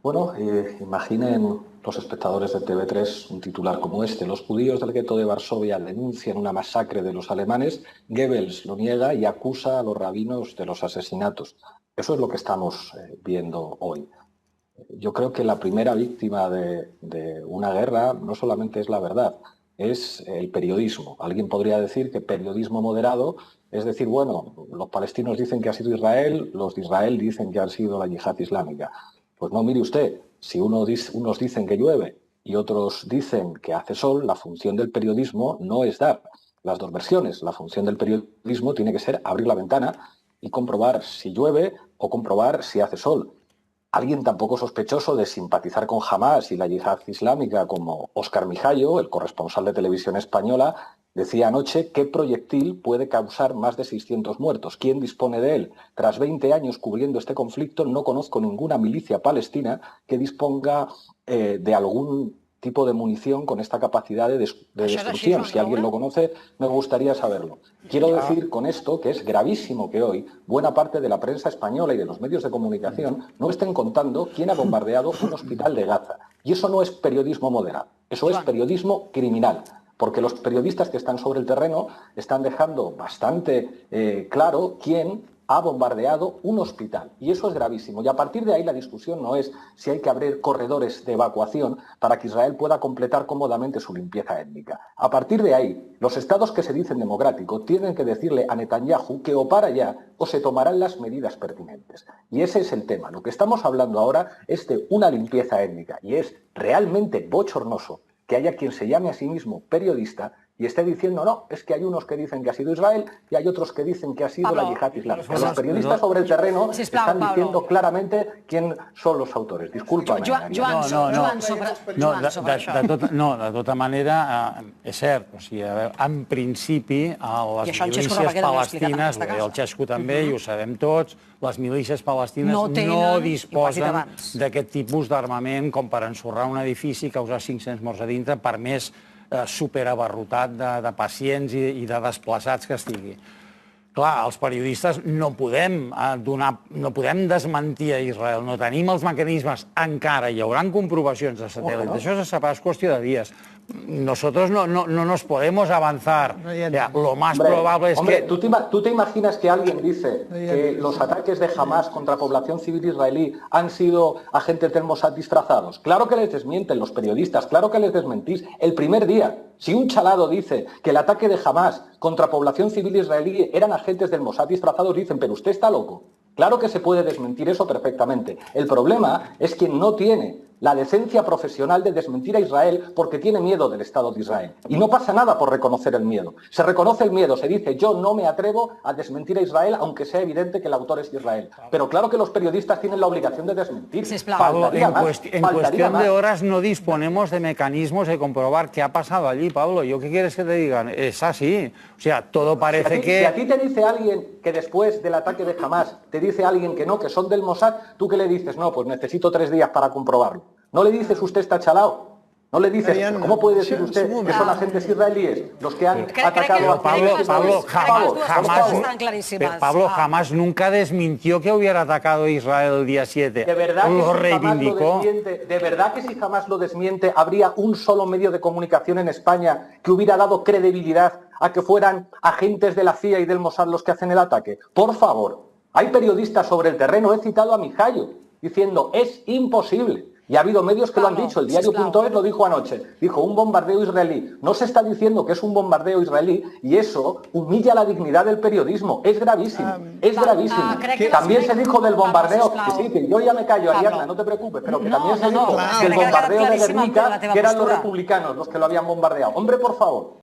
Bueno, imaginen los espectadores de TV3 un titular como este. Los judíos del gueto de Varsovia denuncian una masacre de los alemanes. Goebbels lo niega y acusa a los rabinos de los asesinatos. Eso es lo que estamos viendo hoy. Yo creo que la primera víctima de una guerra no solamente es la verdad, es el periodismo. Alguien podría decir que periodismo moderado es decir, bueno, los palestinos dicen que ha sido Israel, los de Israel dicen que ha sido la yihad islámica. Pues no, mire usted, si unos dicen que llueve y otros dicen que hace sol, la función del periodismo no es dar las dos versiones. La función del periodismo tiene que ser abrir la ventana y comprobar si llueve o comprobar si hace sol. Alguien tan poco sospechoso de simpatizar con Hamás y la yihad islámica como Óscar Mijallo, el corresponsal de Televisión Española, decía anoche qué proyectil puede causar más de 600 muertos. ¿Quién dispone de él? Tras 20 años cubriendo este conflicto, no conozco ninguna milicia palestina que disponga de algún tipo de munición con esta capacidad de destrucción. Si alguien lo conoce, me gustaría saberlo. Quiero decir con esto que es gravísimo que hoy buena parte de la prensa española y de los medios de comunicación no estén contando quién ha bombardeado un hospital de Gaza. Y eso no es periodismo moderado, eso es periodismo criminal. Porque los periodistas que están sobre el terreno están dejando bastante claro quién ha bombardeado un hospital. Y eso es gravísimo. Y a partir de ahí la discusión no es si hay que abrir corredores de evacuación para que Israel pueda completar cómodamente su limpieza étnica. A partir de ahí, los estados que se dicen democráticos tienen que decirle a Netanyahu que o para ya o se tomarán las medidas pertinentes. Y ese es el tema. Lo que estamos hablando ahora es de una limpieza étnica. Y es realmente bochornoso que haya quien se llame a sí mismo periodista y esté diciendo, no, es que hay unos que dicen que ha sido Israel y hay otros que dicen que ha sido la yihad islámica. Los periodistas sobre el terreno están diciendo claramente quién són els autores. Disculpa. De tota manera, és cert. O sigui, en principi, les milícies palestines, el Xesco també, i ho sabem tots, les milícies palestines no disposen d'aquest tipus d'armament com per ensorrar un edifici, causar 500 morts a dintre, per més superabarrotat de pacients i de desplaçats que estigui. Clar, els periodistes no podem desmentir a Israel, no tenim els mecanismes encara, hi haurà comprovacions de satèl·lit, això se sabrà, és qüestió de dies. Nosotros no nos podemos avanzar. Lo más probable es que... ¿Tú te imaginas que alguien dice que los ataques de Hamás contra población civil israelí han sido agentes del Mossad disfrazados? Claro que les desmienten los periodistas, claro que les desmentís el primer día. Si un chalado dice que el ataque de Hamás contra población civil israelí eran agentes del Mossad disfrazados, dicen, pero usted está loco. Claro que se puede desmentir eso perfectamente. El problema es quien no tiene la decencia profesional de desmentir a Israel porque tiene miedo del Estado de Israel. Y no pasa nada por reconocer el miedo. Se reconoce el miedo, se dice, yo no me atrevo a desmentir a Israel, aunque sea evidente que el autor es Israel. Pero claro que los periodistas tienen la obligación de desmentir. Pablo, en cuestión de horas no disponemos de mecanismos de comprobar qué ha pasado allí, Pablo. ¿Yo qué quieres que te digan? Es así. O sea, todo parece que... Si a ti te dice alguien que después del ataque de Hamás te dice alguien que no, que son del Mossad, ¿tú qué le dices? No, pues necesito 3 días para comprobarlo. ¿No le dices usted está chalao? ¿No le dices, cómo puede decir usted que son agentes israelíes los que han atacado a Pablo jamás nunca desmintió que hubiera atacado a Israel el día 7. ¿De verdad que si reivindicó? ¿De verdad que si jamás lo desmiente habría un solo medio de comunicación en España que hubiera dado credibilidad a que fueran agentes de la CIA y del Mossad los que hacen el ataque? Por favor, hay periodistas sobre el terreno, he citado a Mijallo, diciendo, es imposible. Y ha habido medios que lo han dicho, el diario.es lo dijo anoche, dijo un bombardeo israelí. No se está diciendo que es un bombardeo israelí y eso humilla la dignidad del periodismo, es gravísimo, es gravísimo. También se dijo del bombardeo, que sí, que yo ya me callo, Ariadna, no te preocupes, pero que también se dijo del bombardeo de Guernica, que eran los republicanos los que lo habían bombardeado. Hombre, por favor.